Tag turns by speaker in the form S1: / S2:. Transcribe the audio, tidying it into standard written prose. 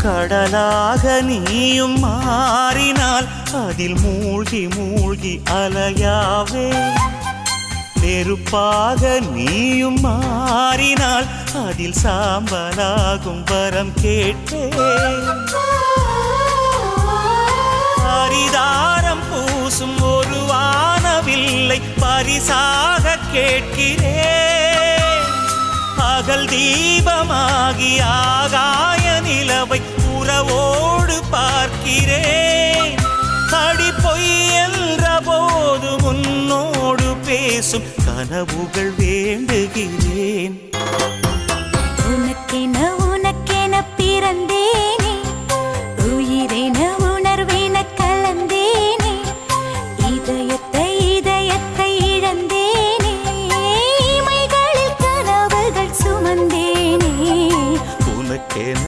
S1: கடலாக நீயும் மாறினால் அதில் மூழ்கி மூழ்கி அலையாவே. நெருப்பாக நீயும் மாறினால் அதில் சாம்பலாகும் வரம் கேட்பேன். பரிதாரம் பூசும் ஒரு வானவில்லை பரிசாக கேட்கிறேன். பகல் தீபமாகி ஆகாய நிலவை உறவோடு பார்க்கிறேன். அடி பொய் என்ற போது உன்னோடு பேசும் கனவுகள் வேண்டுகிறேன்.